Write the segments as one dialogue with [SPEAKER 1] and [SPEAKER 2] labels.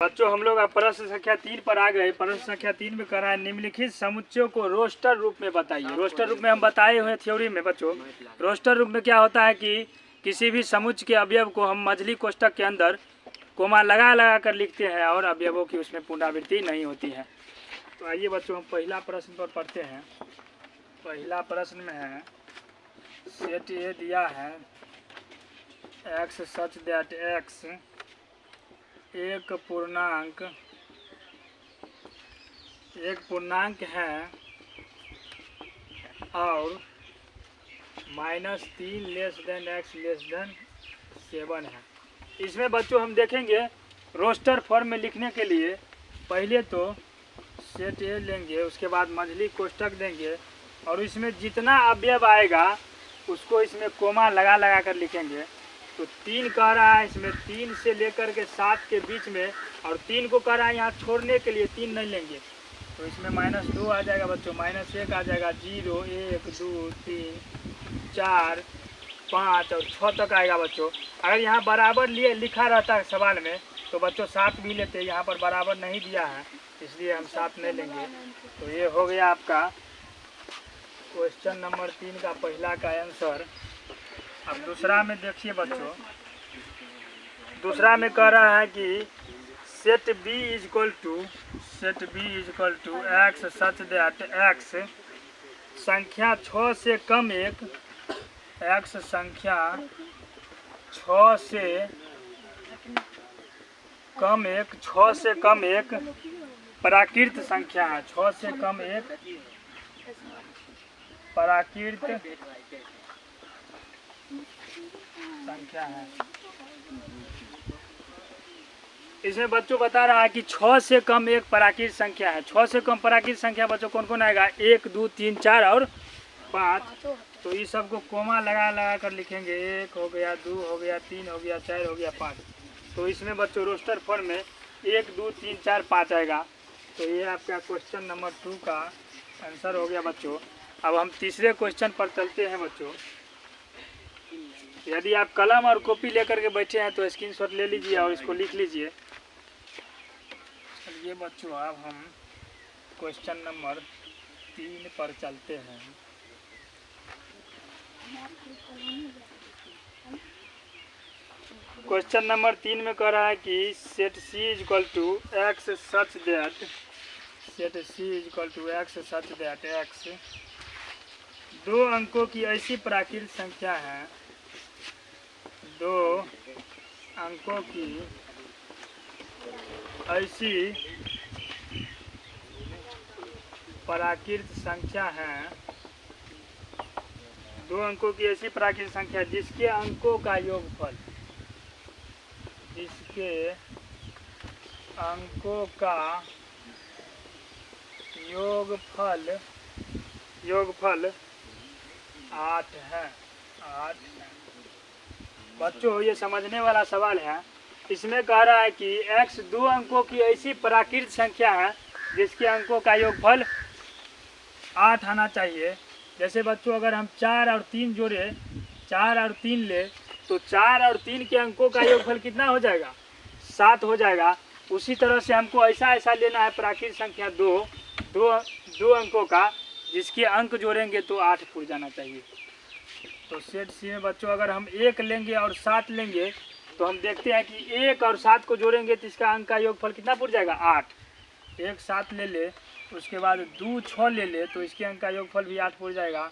[SPEAKER 1] बच्चों हम लोग अब प्रश्न संख्या 3 पर आ गए। प्रश्न संख्या 3 में कह रहा है निम्नलिखित समुच्चयों को रोस्टर रूप में बताइए। रोस्टर रूप में हम बताए हुए थ्योरी में बच्चों, रोस्टर रूप में क्या होता है कि किसी भी समुच्चय के अवयव को हम मझली कोष्ठक के अंदर कोमा लगा लगा कर लिखते हैं और अवयवों की उसमें पुनरावृत्ति नहीं होती है। तो आइए बच्चों हम पहला प्रश्न पर पढ़ते हैं। पहला प्रश्न में है सेट ए दिया है एक्स सच दैट एक्स एक पूर्णांक है और -3 less than x less than 7 है। इसमें बच्चों हम देखेंगे रोस्टर फॉर्म में लिखने के लिए पहले तो सेट ए लेंगे, उसके बाद मझली कोष्ठक देंगे और इसमें जितना अवयव आएगा उसको इसमें कोमा लगा लगा कर लिखेंगे। तो 3 कह रहा है, इसमें 3 से लेकर के 7 के बीच में, और 3 को कह रहा है यहाँ छोड़ने के लिए 3 नहीं लेंगे तो इसमें -2 आ जाएगा बच्चों, -1 आ जाएगा, 0 1 2 3 4 5 और 6 तक आएगा बच्चों। अगर यहाँ बराबर लिए लिखा रहता है सवाल में तो बच्चों 7 भी लेते, यहाँ पर बराबर नहीं दिया है इसलिए हम 7 नहीं लेंगे। तो ये हो गया आपका क्वेश्चन नंबर 3 का पहला का आंसर। अब दूसरा में देखिए बच्चों, दूसरा में कह रहा है कि set B is equal to X such that X संख्या 6 से कम एक, एक्स संख्या 6 से कम एक प्राकृत संख्या है। 6 से कम एक प्राकृत संख्या है। इसमें बच्चों बता रहा है कि 6 से कम एक प्राकृत संख्या है। 6 से कम प्राकृत संख्या बच्चों कौन कौन आएगा? 1 2 3 4 और 5। तो इस सब को कोमा लगा लगा कर लिखेंगे। 1 हो गया, 2 हो गया, 3 हो गया, 4 हो गया, 5। तो इसमें बच्चों रोस्टर फॉर्म में 1 2 3 4 5 आएगा। तो ये आपका क्वेश्चन नंबर 2 का आंसर हो गया बच्चों। अब हम तीसरे क्वेश्चन पर चलते हैं बच्चों। यदि आप कलम और कॉपी लेकर के बैठे हैं तो स्क्रीनशॉट ले लीजिए और इसको लिख लीजिए। चलिए बच्चों अब हम क्वेश्चन नंबर 3 पर चलते हैं। क्वेश्चन नंबर 3 में कह रहा है कि set C is equal to X such that X 2 अंकों की ऐसी प्राकृत संख्या है, 2 अंकों की ऐसी प्राकृत संख्या है, 2 अंकों की ऐसी प्राकृत संख्या जिसके अंकों का योगफल, जिसके अंकों का योगफल 8 है। बच्चों ये समझने वाला सवाल है। इसमें कह रहा है कि x 2 अंकों की ऐसी प्राकृत संख्या है जिसके अंकों का योगफल 8 आना चाहिए। जैसे बच्चों अगर हम 4 और 3 जोड़े, 4 और 3 ले तो 4 और 3 के अंकों का योगफल कितना हो जाएगा? 7 हो जाएगा। उसी तरह से हमको ऐसा लेना है प्राकृत संख्या 2 अंकों का जिसके अंक जोड़ेंगे तो 8 पूर जाना चाहिए। तो सेट C में बच्चों अगर हम 1 लेंगे और 7 लेंगे तो हम देखते हैं कि 1 और 7 को जोड़ेंगे तो इसका अंक का योगफल कितना पूर जाएगा? 8। 1 7 ले ले, उसके बाद 2 6 ले ले तो इसके अंक का योगफल भी 8 पूर जाएगा।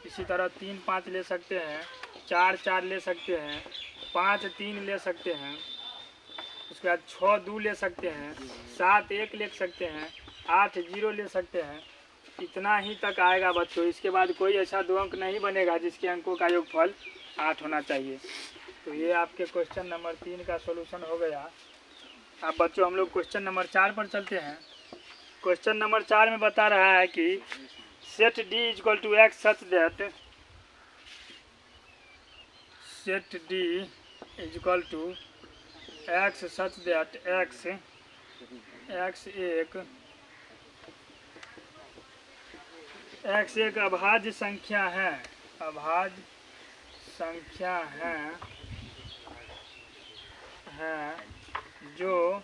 [SPEAKER 1] इसी तरह 3 5 ले सकते हैं, 4 4 ले सकते हैं, 5 3 ले सकते हैं, उसके बाद 6 2 ले सकते हैं, 7 1 ले सकते हैं, 8 0 ले सकते हैं। इतना ही तक आएगा बच्चों। इसके बाद कोई ऐसा 2 अंक नहीं बनेगा जिसके अंकों का योगफल 8 होना चाहिए। तो ये आपके क्वेश्चन नंबर 3 का सॉल्यूशन हो गया। अब बच्चों हम लोग क्वेश्चन नंबर 4 पर चलते हैं। क्वेश्चन नंबर 4 में बता रहा है कि set D is equal to X such that X एक अभाज्य संख्या है, जो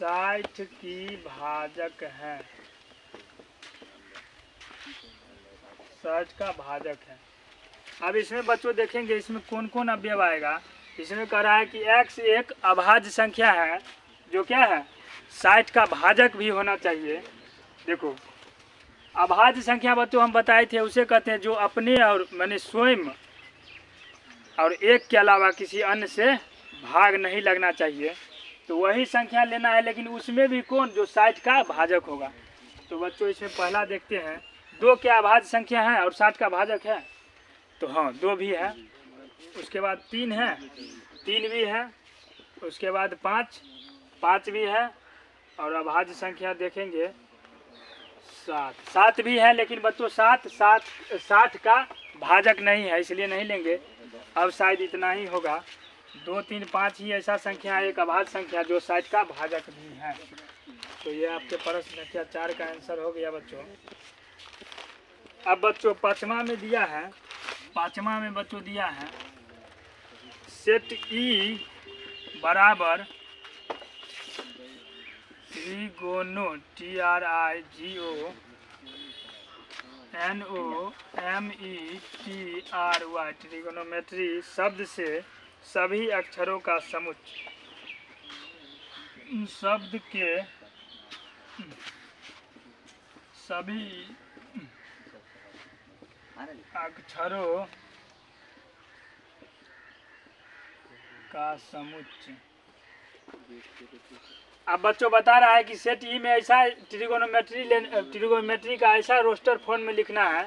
[SPEAKER 1] 60 की भाजक है, 60 का भाजक है। अब इसमें बच्चों देखेंगे इसमें कौन कौन अवयव आएगा। इसमें कह रहा है कि x एक अभाज्य संख्या है जो क्या है 60 का भाजक भी होना चाहिए। देखो अभाज्य संख्या बच्चों हम बताए थे उसे कहते हैं जो अपने और माने स्वयं और एक के अलावा किसी अन्य से भाग नहीं लगना चाहिए, तो वही संख्या लेना है, लेकिन उसमें भी कौन जो 60 का भाजक होगा। तो बच्चों इसमें पहला देखते हैं, दो क्या अभाज्य संख्या है और 60 का भाजक है, तो हाँ 2 भी है। उसके बाद 3 है, 3 भी है। उसके बाद 5 भी है। और अभाज्य संख्या देखेंगे 7 भी है, लेकिन बच्चों 60 का भाजक नहीं है, इसलिए नहीं लेंगे। अब शायद इतना ही होगा, 2 3 5 ही ऐसा संख्या है एक अभाज्य संख्या जो 60 का भाजक भी है। तो ये आपके प्रश्न संख्या 4 का आंसर हो गया बच्चों। अब बच्चों पाँचवा में दिया है, पाँचवा में बच्चों दिया है सेट ई बराबर ट्रिगोनो TRIGONOMETRY ट्रिगोनोमेट्री शब्द से सभी अक्षरों का समुच्चय, शब्द के सभी अक्षरों का समुच्चय। अब बच्चों बता रहा है कि सेट ई में ऐसा ट्रिगोनोमेट्री का ऐसा रोस्टर फॉर्म में लिखना है।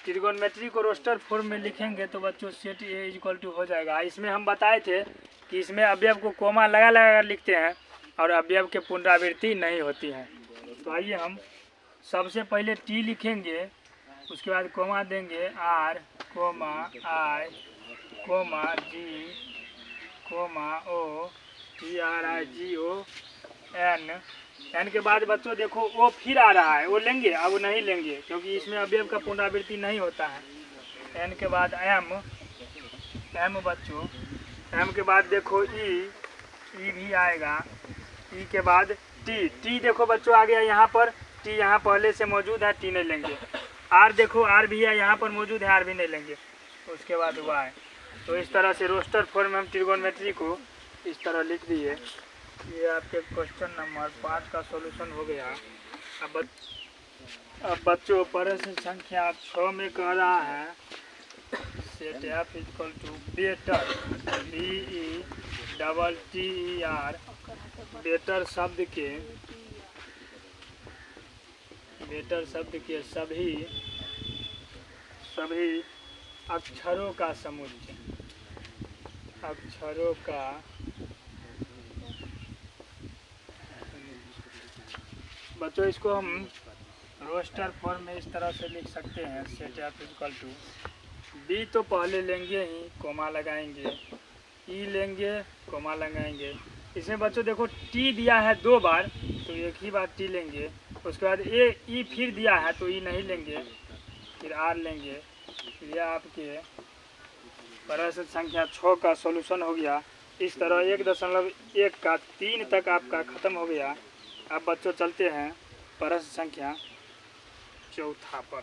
[SPEAKER 1] ट्रिगोनोमेट्री को रोस्टर फॉर्म में लिखेंगे तो बच्चों सेट ए इक्वल टू हो जाएगा। इसमें हम बताए थे कि इसमें अवयव को कोमा लगा लगा कर लिखते हैं और अवयव के पुनरावृत्ति नहीं होती है। तो आइए हम सबसे पहले टी लिखेंगे, उसके बाद कोमा देंगे R comma I comma G comma O TRIGON N के बाद बच्चों देखो ओ फिर आ रहा है, वो लेंगे अब नहीं लेंगे क्योंकि इसमें अवयव का पुनरावृत्ति नहीं होता है। एन के बाद एम बच्चों, एम के बाद देखो ई भी आएगा। ई के बाद टी देखो बच्चों आ गया यहाँ पर, टी यहाँ पहले से मौजूद है, टी नहीं लेंगे। आर देखो आर भी है यहाँ पर मौजूद है, आर भी नहीं लेंगे। उसके बाद वाई। तो इस तरह से रोस्टर फॉर्म में हम ट्रिगोनोमेट्री को इस तरह लिख दिए। ये आपके क्वेश्चन नंबर 5 का सॉल्यूशन हो गया। अब बच्चों प्रश्न संख्या 6 में कह रहा है set F equal to better BETTER better शब्द के सभी अक्षरों का समुच्चय, अक्षरों का बच्चों इसको हम रोस्टर फॉर्म में इस तरह से लिख सकते हैं set F equal to B तो पहले लेंगे ही कोमा लगाएंगे, ई लेंगे कोमा लगाएंगे। इसमें बच्चों देखो टी दिया है 2 बार तो एक ही बार टी लेंगे। उसके बाद ए ई फिर दिया है तो ई नहीं लेंगे, फिर आर लेंगे। फिर यह आपके प्रश्न संख्या 6 का सॉल्यूशन हो गया। इस तरह 1.1 का 3 तक आपका ख़त्म हो गया। अब बच्चों चलते हैं प्रश्न संख्या 4 पर।